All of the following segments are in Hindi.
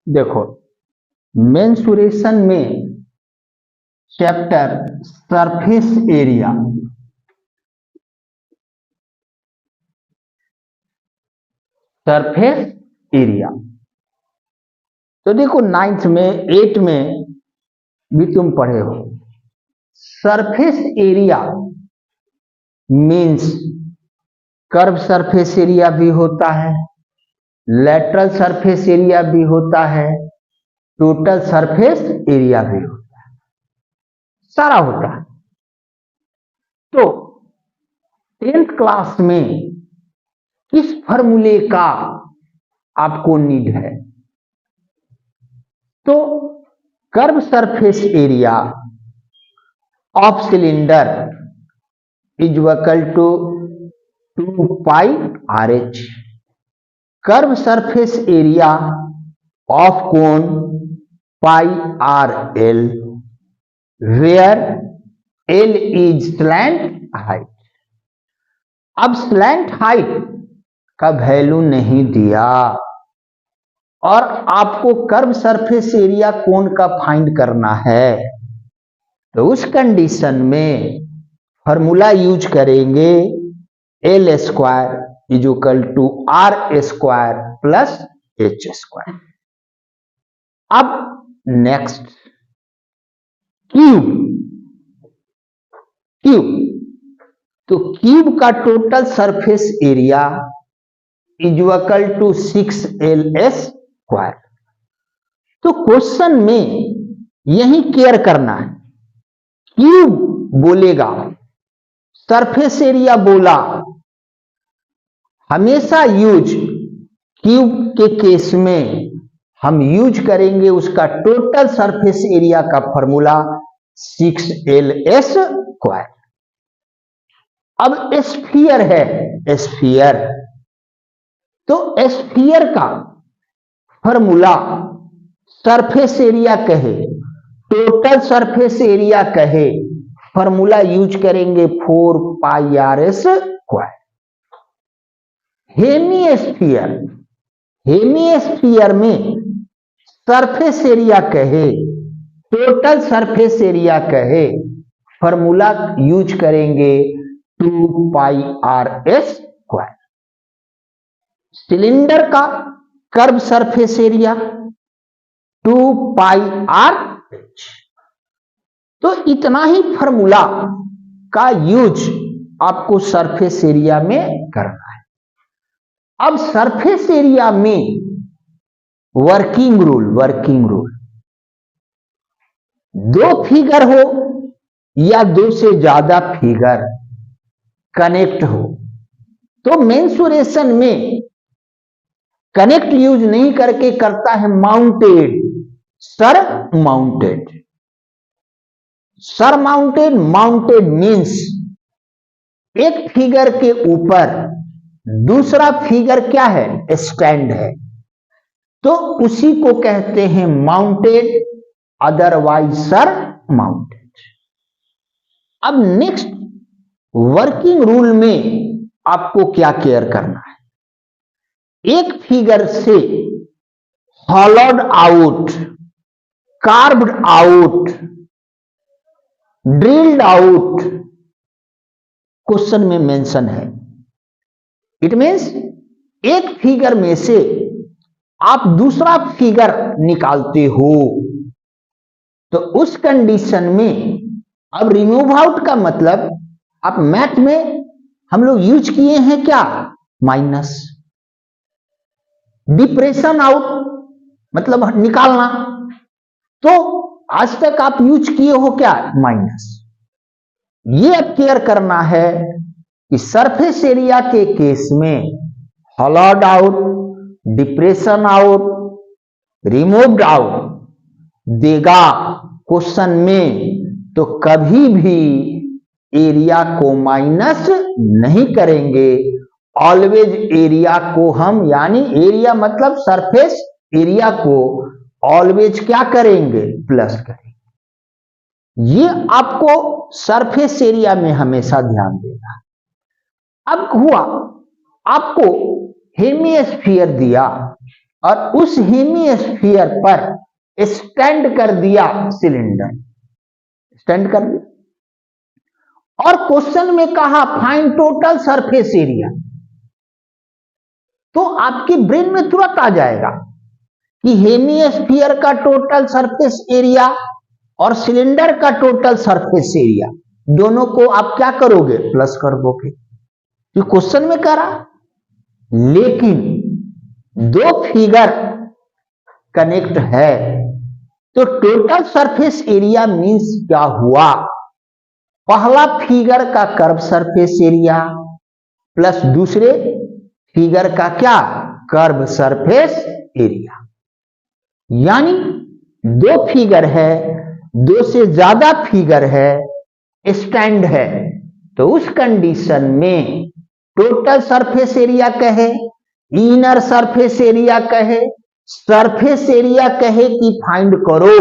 देखो, मेंसुरेशन में chapter surface area, surface area, तो देखो 9th में 8 में भी तुम पढ़े हो। Surface area means curve surface area भी होता है, लेटरल सरफेस एरिया भी होता है, टोटल सरफेस एरिया भी होता है, सारा होता है। तो 10th क्लास में किस फॉर्मूले का आपको नीड है? तो curve surface area of cylinder is equal to 2 pi RH। Curve surface area of cone pi RL, where L is slant height. अब स्लैंट हाइट का वैल्यू नहीं दिया और आपको कर्व सरफेस एरिया कोन का फाइंड करना है, तो उस कंडीशन में फॉर्मूला यूज करेंगे L square is equal to R square plus H square. अब नेक्स्ट क्यूब, क्यूब, तो क्यूब का total surface area is equal to 6L square. तो क्वेश्चन में यही केयर करना है, क्यूब बोलेगा, सरफेस एरिया बोला, हमेशा यूज क्यूब के केस में हम यूज करेंगे उसका टोटल सरफेस एरिया का फॉर्मूला 6L स्क्वायर। अब स्फीयर है, स्फीयर, तो स्फीयर का फॉर्मूला सरफेस एरिया कहे, टोटल सरफेस एरिया कहे, फॉर्मूला यूज करेंगे 4 पाई R स्क्वायर। हेमीस्फीयर, हेमीस्फीयर में सरफेस एरिया कहे, टोटल सरफेस एरिया कहे, फॉर्मूला यूज करेंगे 2 पाई R स्क्वायर। सिलेंडर का curve surface area 2 pi RH। तो इतना ही फॉर्मूला का यूज आपको सरफेस एरिया में करना है। अब सरफेस एरिया में वर्किंग रूल, वर्किंग रूल, दो फिगर हो या दो से ज्यादा फिगर कनेक्ट हो, तो मेंसुरेशन में कनेक्ट यूज नहीं करके करता है mounted, sir mounted. Sir mounted, mounted means एक फिगर के ऊपर दूसरा फिगर क्या है? स्टैंड है, तो उसी को कहते हैं माउंटेड, अदरवाइज सर माउंटेड। अब नेक्स्ट वर्किंग रूल में आपको क्या केयर करना है? एक फिगर से hollowed out, carved out, drilled out question में मेंशन है। इट मीन्स एक फिगर में से आप दूसरा फिगर निकालते हो, तो उस कंडीशन में अब रिमूव आउट का मतलब आप मैथ में हम लोग यूज किए हैं क्या? माइनस। डिप्रेशन आउट मतलब निकालना, तो आज तक आप यूज किए हो क्या? माइनस। ये अब केयर करना है कि सरफेस एरिया के केस में hollowed out, depression out, removed out देगा क्वेश्चन में, तो कभी भी एरिया को माइनस नहीं करेंगे, ऑलवेज एरिया को हम, यानी एरिया मतलब सरफेस एरिया को ऑलवेज क्या करेंगे? प्लस करेंगे। ये आपको सरफेस एरिया में हमेशा ध्यान देना। अब हुआ आपको हेमिस्फीयर दिया, और उस हेमिस्फीयर पर स्टैंड कर दिया सिलेंडर, स्टैंड कर दिया। और क्वेश्चन में कहा फाइंड टोटल सरफेस एरिया, तो आपके ब्रेन में तुरंत आ जाएगा कि हेमिस्फीयर का टोटल सरफेस एरिया और सिलेंडर का टोटल सरफेस एरिया, दोनों को आप क्या करोगे, प्लस कर दोगे, जो क्वेश्चन में करा। लेकिन दो फिगर कनेक्ट है, तो टोटल सरफेस एरिया मींस क्या हुआ, पहला फिगर का कर्व सरफेस एरिया प्लस दूसरे फिगर का क्या, कर्व सरफेस एरिया। यानी दो फिगर है, दो से ज्यादा फिगर है, स्टैंड है, तो उस कंडीशन में टोटल सरफेस एरिया कहे, इनर सरफेस एरिया कहे, सरफेस एरिया कहे कि फाइंड करो,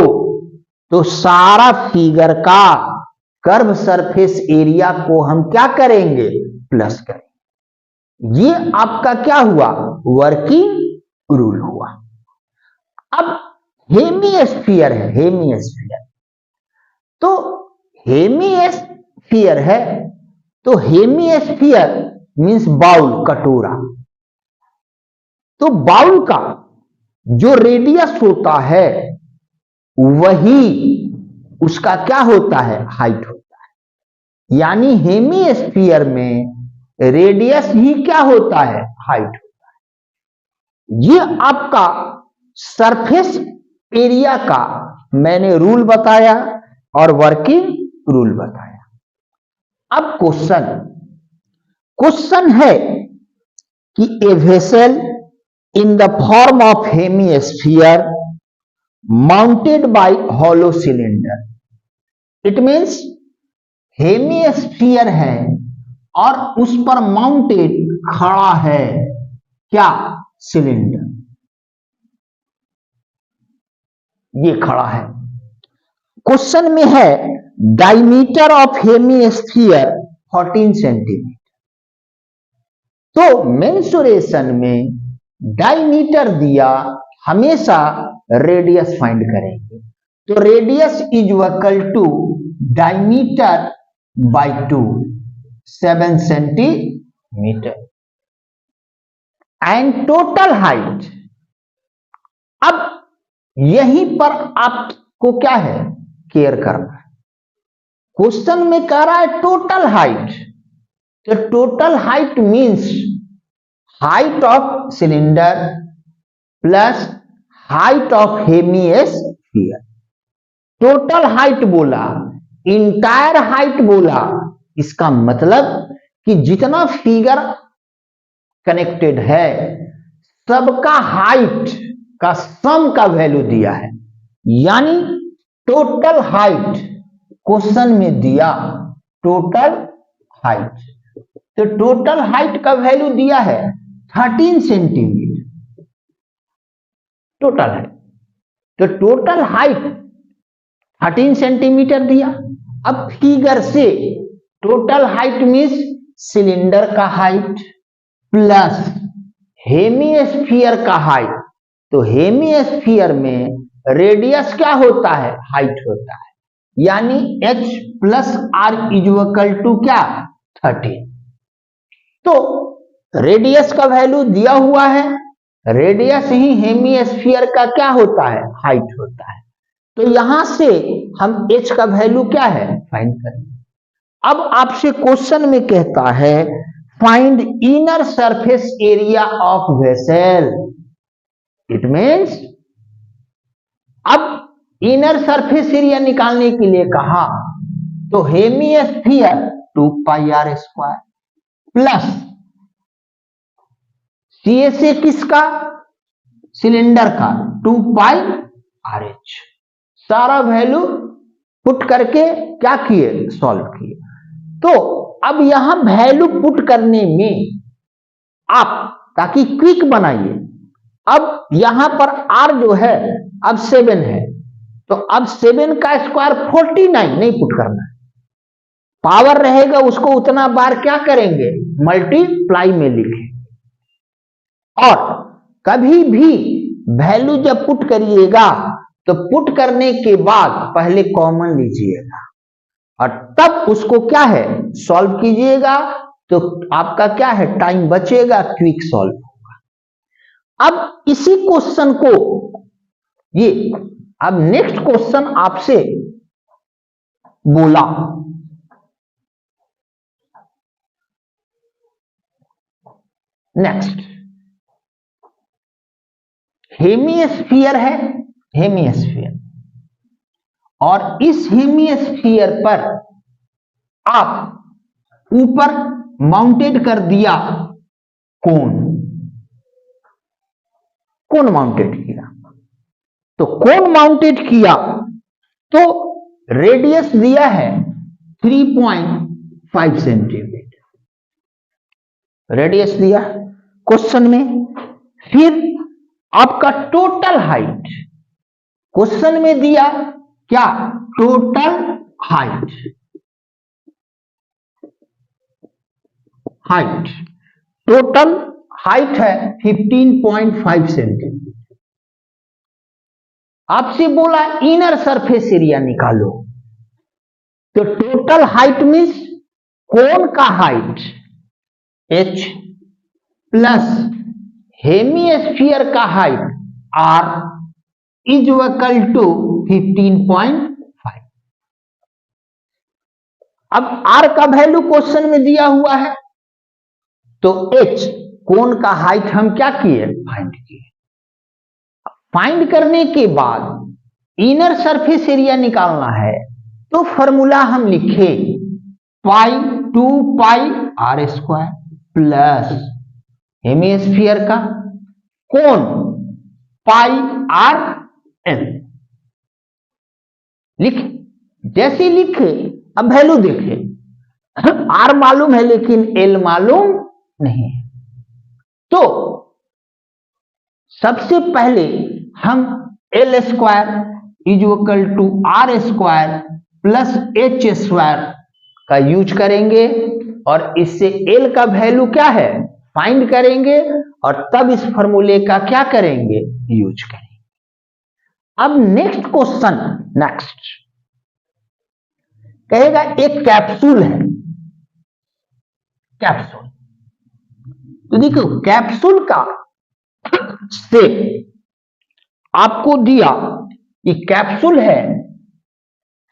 तो सारा फिगर का कर्व सरफेस एरिया को हम क्या करेंगे, प्लस करेंगे। ये आपका क्या हुआ, वर्किंग रूल हुआ। अब हेमिस्फीयर है, हेमिस्फीयर, तो हेमिस्फीयर है, तो हेमिस्फीयर मींस बाउल, कटोरा। तो बाउल का जो रेडियस होता है वही उसका क्या होता है, हाइट होता है। यानी हेमिस्फीयर में रेडियस ही क्या होता है, हाइट होता है। ये आपका सरफेस एरिया का मैंने रूल बताया और वर्किंग रूल बताया। अब क्वेश्चन है कि a vessel in the form of hemisphere mounted by hollow cylinder, it means hemisphere है और उस पर माउंटेड खड़ा है क्या, सिलेंडर, ये खड़ा है। क्वेश्चन में है डायमीटर ऑफ हेमिस्फीयर 14 सेंटीमीटर, तो मेंसुरेशन में डायमीटर दिया, हमेशा रेडियस फाइंड करेंगे, तो radius is equal to diameter by 2, 7 centimetre, and total height. अब यहीं पर आपको क्या है, केयर करना है। क्वेश्चन में कह रहा है टोटल हाइट, तो total height means height of cylinder plus height of hemisphere. Total height बोला, इंटायर हाइट बोला, इसका मतलब कि जितना फिगर कनेक्टेड है सबका हाइट का सम का वैल्यू दिया है। यानी टोटल हाइट क्वेश्चन में दिया, टोटल हाइट, तो टोटल हाइट का वैल्यू दिया है 13 सेंटीमीटर टोटल हाइट, तो टोटल हाइट 13 सेंटीमीटर दिया। अब फिगर से टोटल हाइट मींस सिलेंडर का हाइट प्लस हेमिस्फीयर का हाइट, तो हेमिस्फीयर में रेडियस क्या होता है, हाइट होता है। यानी h plus R is equal to क्या, 13। तो रेडियस का वैल्यू दिया हुआ है, रेडियस ही हेमिस्फीयर का क्या होता है, हाइट होता है। तो यहां से हम h का वैल्यू क्या है, फाइंड करेंगे। अब आपसे क्वेश्चन में कहता है find inner surface area of vessel, it means अब इनर सरफेस एरिया निकालने के लिए कहा, तो hemisphere 2 pi R square plus CSA किसका, सिलेंडर का 2 पाई आर एच, सारा वैल्यू पुट करके क्या किए, सॉल्व किए। तो अब यहां वैल्यू पुट करने में आप ताकि क्विक बनाइए, अब यहां पर r जो है अब 7 है, तो अब 7 का स्क्वायर 49 नहीं पुट करना है, पावर रहेगा उसको उतना बार क्या करेंगे, मल्टीप्लाई में लिखें। और कभी भी वैल्यू जब पुट करिएगा तो पुट करने के बाद पहले कॉमन लीजिएगा और तब उसको क्या है सॉल्व कीजिएगा, तो आपका क्या है टाइम बचेगा, क्विक सॉल्व होगा। अब इसी क्वेश्चन को ये अब नेक्स्ट क्वेश्चन आपसे बोला, नेक्स्ट हेमिस्फीयर है, हेमिस्फीयर, और इस हेमिस्फीयर पर आप ऊपर माउंटेड कर दिया कोन, कोन माउंटेड किया, तो कोन माउंटेड किया तो रेडियस दिया है 3.5 सेंटीमीटर, रेडियस दिया क्वेश्चन में। फिर आपका टोटल हाइट क्वेश्चन में दिया क्या, total height, height total height है 15.5 सेंटीमीटर। आपसे बोला इनर सरफेस एरिया निकालो, तो टोटल हाइट मीन्स कोन का हाइट h प्लस हेमिस्फीयर का height r is equal to 15.5। अब r का वैल्यू क्वेश्चन में दिया हुआ है, तो h कोन का हाइट हम क्या किए फाइंड किए। फाइंड करने के बाद इनर सरफेस एरिया निकालना है, तो फॉर्मूला हम लिखे पाई 2 पाई r स्क्वायर प्लस हेमिस्फीयर का कोन पाई r l लिखे। जैसे लिखे अब वैल्यू देखे, r मालूम है लेकिन l मालूम नहीं है, तो सबसे पहले हम l square is equal to r square plus h square का यूज करेंगे और इससे l का वैल्यू क्या है फाइंड करेंगे और तब इस फॉर्मूले का क्या करेंगे यूज करेंगे। अब नेक्स्ट क्वेश्चन, नेक्स्ट कहेगा एक कैप्सूल है, कैप्सूल, तो देखो कैप्सूल का शेप आपको दिया कि कैप्सूल है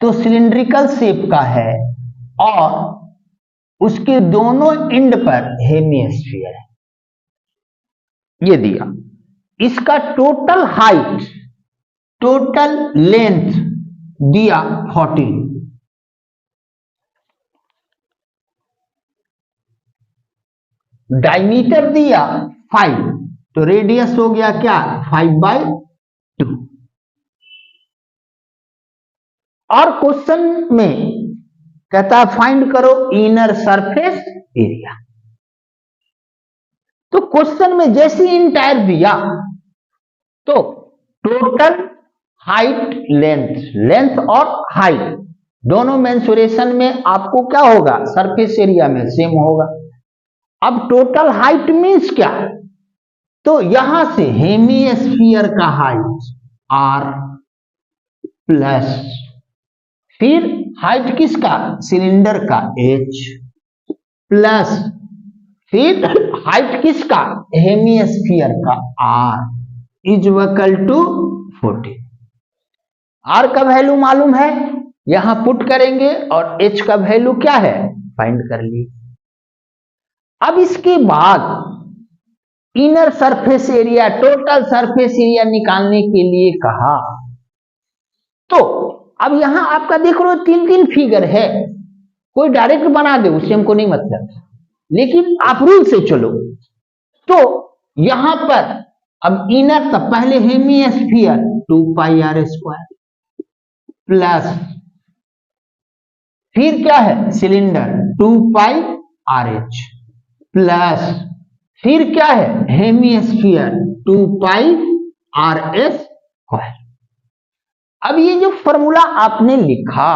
तो सिलिंड्रिकल शेप का है और उसके दोनों एंड पर हेमिस्फीयर है, ये दिया। इसका टोटल हाइट, टोटल लेंथ दिया 14, डायमीटर दिया 5, तो रेडियस हो गया क्या 5/2। और क्वेश्चन में कहता है फाइंड करो इनर सरफेस एरिया, तो क्वेश्चन में जैसे इंटायर दिया तो टोटल हाइट लेंथ, लेंथ और हाइट दोनों मेंसुरेशन में आपको क्या होगा सरफेस एरिया में सेम होगा। अब टोटल हाइट मीन्स क्या, तो यहां से हेमिस्फीयर का हाइट r प्लस फिर हाइट किसका सिलेंडर का h प्लस फिर हाइट किसका हेमिस्फीयर का r is equal to 14। r का वैल्यू मालूम है, यहां पुट करेंगे और h का वैल्यू क्या है फाइंड कर ली। अब इसके बाद inner surface area, total surface area निकालने के लिए कहा, तो अब यहां आपका देख रहे हो 3-3 फिगर है, कोई डायरेक्ट बना दे उससे हमको नहीं मतलब, लेकिन आप रूल से चलो। तो यहां पर अब इनर तब पहले हेमिस्फीयर 2 पाई r स्क्वायर प्लस फिर क्या है सिलेंडर 2 पाई RH प्लस फिर क्या है हेमिस्फीयर 2 पाई RS स्क्वायर। अब ये जो फॉर्मूला आपने लिखा,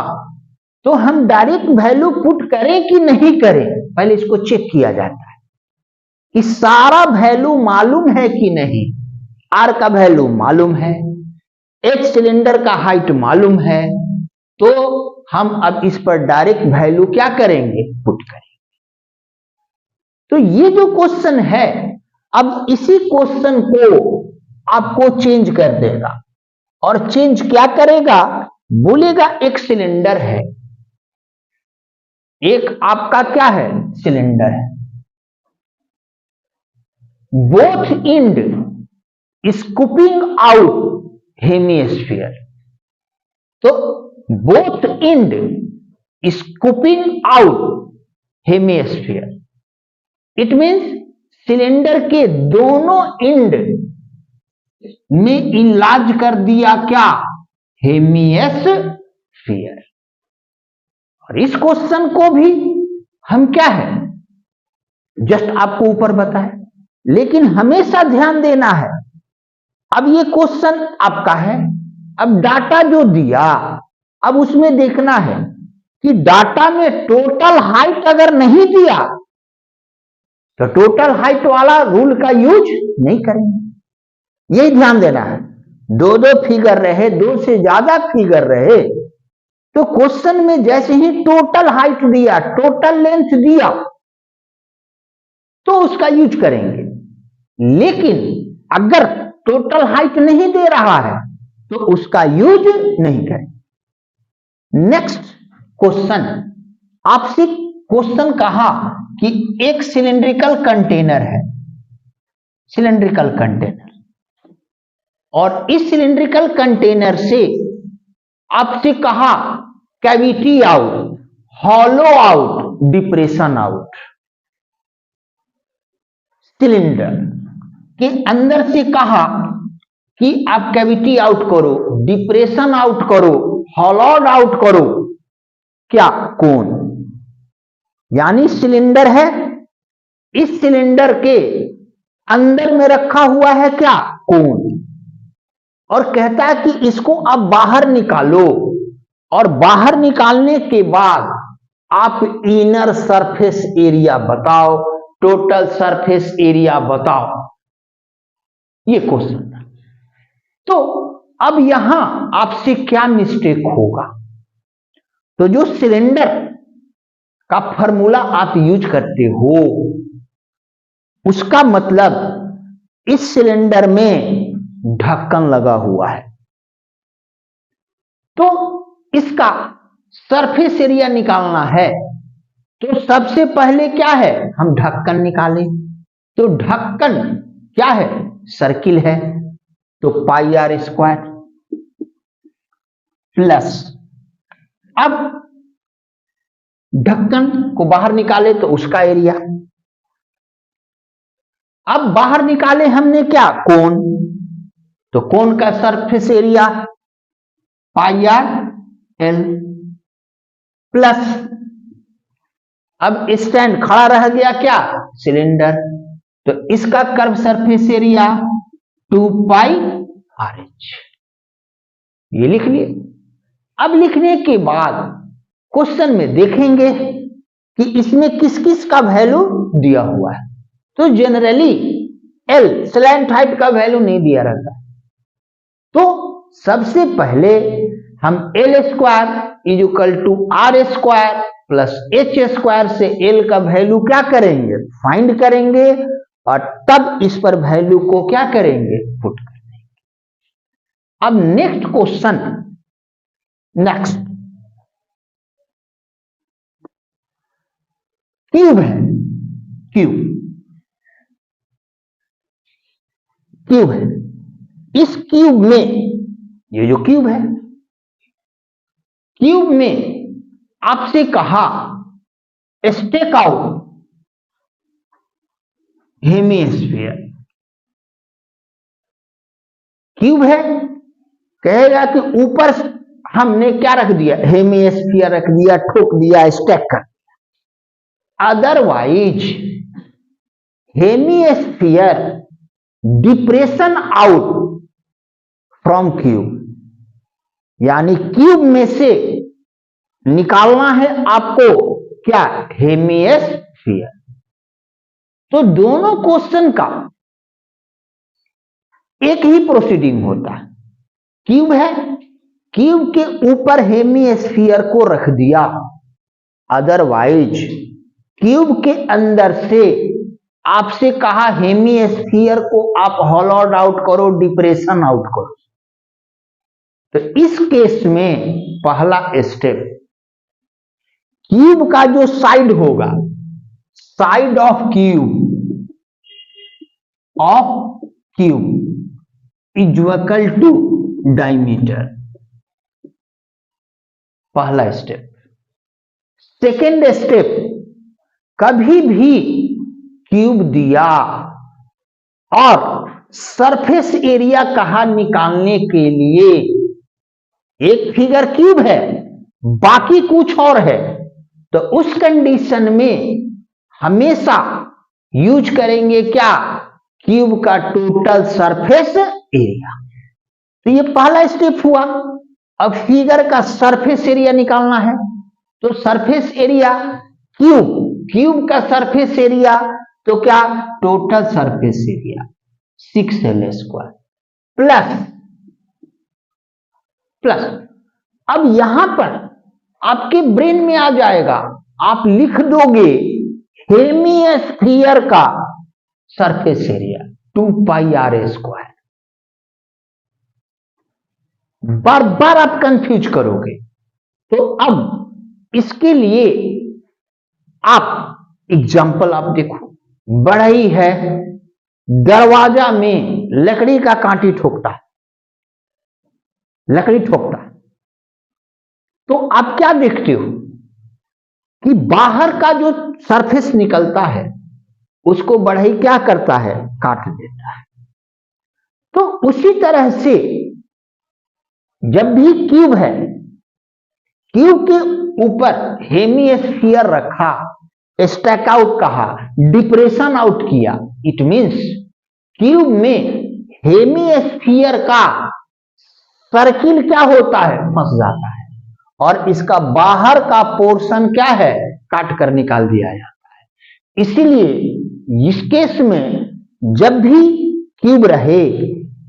तो हम डायरेक्ट वैल्यू पुट करें कि नहीं करें, पहले इसको चेक किया जाता है कि सारा वैल्यू मालूम है कि नहीं। आर का वैल्यू मालूम है, एच सिलेंडर का हाइट मालूम है, तो हम अब इस पर डायरेक्ट वैल्यू क्या करेंगे, पुट करेंगे। तो ये जो क्वेश्चन है, अब इसी क्वेश्चन को आपको चेंज कर देगा, और चेंज क्या करेगा, बोलेगा एक सिलेंडर है, एक आपका क्या है, सिलेंडर है, both end scooping out hemisphere. तो both end scooping out hemisphere, it means cylinder के दोनों एंड में इलाज कर दिया क्या, हेमिस्फीयर। और इस क्वेश्चन को भी हम क्या है, जस्ट आपको ऊपर बताए, लेकिन हमेशा ध्यान देना है, अब ये क्वेश्चन आपका है, अब डाटा जो दिया, अब उसमें देखना है कि डाटा में टोटल हाइट अगर नहीं दिया तो टोटल हाइट वाला रूल का यूज नहीं करेंगे, यही ध्यान देना है। दो दो फिगर रहे, दो से ज्यादा फिगर रहे, तो क्वेश्चन में जैसे ही टोटल हाइट दिया, टोटल लेंथ दिया, तो उसका यूज करेंगे। लेकिन अगर टोटल हाइट नहीं दे रहा है तो उसका यूज नहीं करेंगे। नेक्स्ट क्वेश्चन, आपसे क्वेश्चन कहा कि एक सिलिंड्रिकल कंटेनर है, सिलिंड्रिकल कंटेनर, और इस सिलिंड्रिकल कंटेनर से आपसे कहा cavity out, hollow out, depression out. Cylinder के अंदर से कहा कि आप कैविटी आउट करो, डिप्रेशन आउट करो, हॉलोड आउट करो, क्या, कोन। यानी सिलेंडर है, इस सिलेंडर के अंदर में रखा हुआ है क्या, कोन, और कहता है कि इसको आप बाहर निकालो, और बाहर निकालने के बाद आप इनर सरफेस एरिया बताओ, टोटल सरफेस एरिया बताओ। ये क्वेश्चन था। तो अब यहां आपसे क्या मिस्टेक होगा, तो जो सिलेंडर का फॉर्मूला आप यूज करते हो, उसका मतलब इस सिलेंडर में ढक्कन लगा हुआ है, तो इसका सरफेस एरिया निकालना है, तो सबसे पहले क्या है, हम ढक्कन निकालें। तो ढक्कन क्या है, सर्किल है, तो पाई आर स्क्वायर प्लस, अब ढक्कन को बाहर निकाले तो उसका एरिया, अब बाहर निकाले हमने क्या, कोन, तो कोन का surface area pi R L plus, अब स्टैंड खड़ा रह गया क्या, सिलेंडर, तो इसका curve surface area 2 pi R H, ये लिख लिए। अब लिखने के बाद क्वेश्चन में देखेंगे कि इसमें किस किस का वैल्यू दिया हुआ है, तो जनरली एल स्लैंट हाइट का वैल्यू नहीं दिया रहता, तो सबसे पहले हम L square is equal to R square plus H square से एल का वैल्यू क्या करेंगे, फाइंड करेंगे, और तब इस पर वैल्यू को क्या करेंगे, पुट कर देंगे। अब नेक्स्ट क्वेश्चन, नेक्स्ट क्यूब है, क्यूब, क्यूब है, इस क्यूब में, ये जो क्यूब है, क्यूब में आपसे कहा स्टेक आउट हेमिस्फीयर, क्यूब है, कहेगा कि ऊपर हमने क्या रख दिया, हेमिस्फीयर रख दिया, ठोक दिया, स्टेक कर दिया। Otherwise hemisphere depression out from cube, यानी क्यूब में से निकालना है आपको क्या, हेमिस्फीयर। तो दोनों क्वेश्चन का एक ही प्रोसीडिंग होता है। क्यूब है, क्यूब के ऊपर हेमीस्फीयर को रख दिया, अदरवाइज क्यूब के अंदर से आपसे कहा हेमीस्फीयर को आप हॉलोड आउट करो, डिप्रेशन आउट करो। तो इस केस में पहला स्टेप, क्यूब का जो साइड होगा, side of cube is equal to diameter, पहला स्टेप। सेकेंड स्टेप, कभी भी क्यूब दिया और सरफेस एरिया कहा निकालने के लिए, एक फिगर क्यूब है बाकी कुछ और है, तो उस कंडीशन में हमेशा यूज करेंगे क्या, क्यूब का टोटल सरफेस एरिया। तो ये पहला स्टेप हुआ। अब फिगर का सरफेस एरिया निकालना है, तो सरफेस एरिया क्यूब का सरफेस एरिया तो क्या, total surface area 6L² plus अब यहां पर आपके ब्रेन में आ जाएगा, आप लिख दोगे हेमीस्फीयर का सरफेस एरिया 2πr²। बार बार आप कंफ्यूज करोगे, तो अब इसके लिए आप एग्जाम्पल आप देखो, बढ़ई है, दरवाजा में लकड़ी का कांटी ठोकता है, लकड़ी ठोकता है, तो आप क्या देखते हो कि बाहर का जो सरफेस निकलता है उसको बढ़ई क्या करता है, काट देता है। तो उसी तरह से जब भी क्यूब है, क्यूब के ऊपर हेमीस्फीयर रखा, स्टैक आउट कहा, डिप्रेशन आउट किया, इट मींस क्यूब में हेमीस्फीयर का सर्किल क्या होता है, फंस जाता है, और इसका बाहर का पोर्शन क्या है, काट कर निकाल दिया जाता है। इसीलिए इस केस में जब भी क्यूब रहे,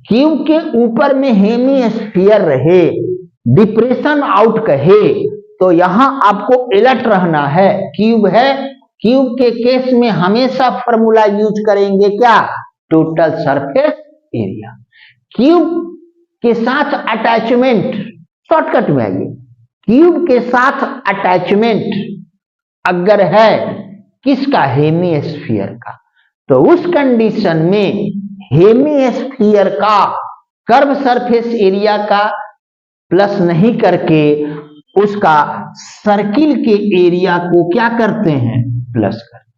क्यूब के ऊपर में हेमीस्फीयर रहे, डिप्रेशन आउट कहे, तो यहां आपको अलर्ट रहना है। क्यूब है, क्यूब के केस में हमेशा फॉर्मूला यूज करेंगे क्या, टोटल सरफेस एरिया। क्यूब के साथ अटैचमेंट, शॉर्टकट में आइए, क्यूब के साथ अटैचमेंट अगर है किसका, हेमीस्फीयर का, तो उस कंडीशन में हेमीस्फीयर का कर्व सरफेस एरिया का प्लस नहीं करके उसका सर्किल के एरिया को क्या करते हैं, प्लस करते हैं।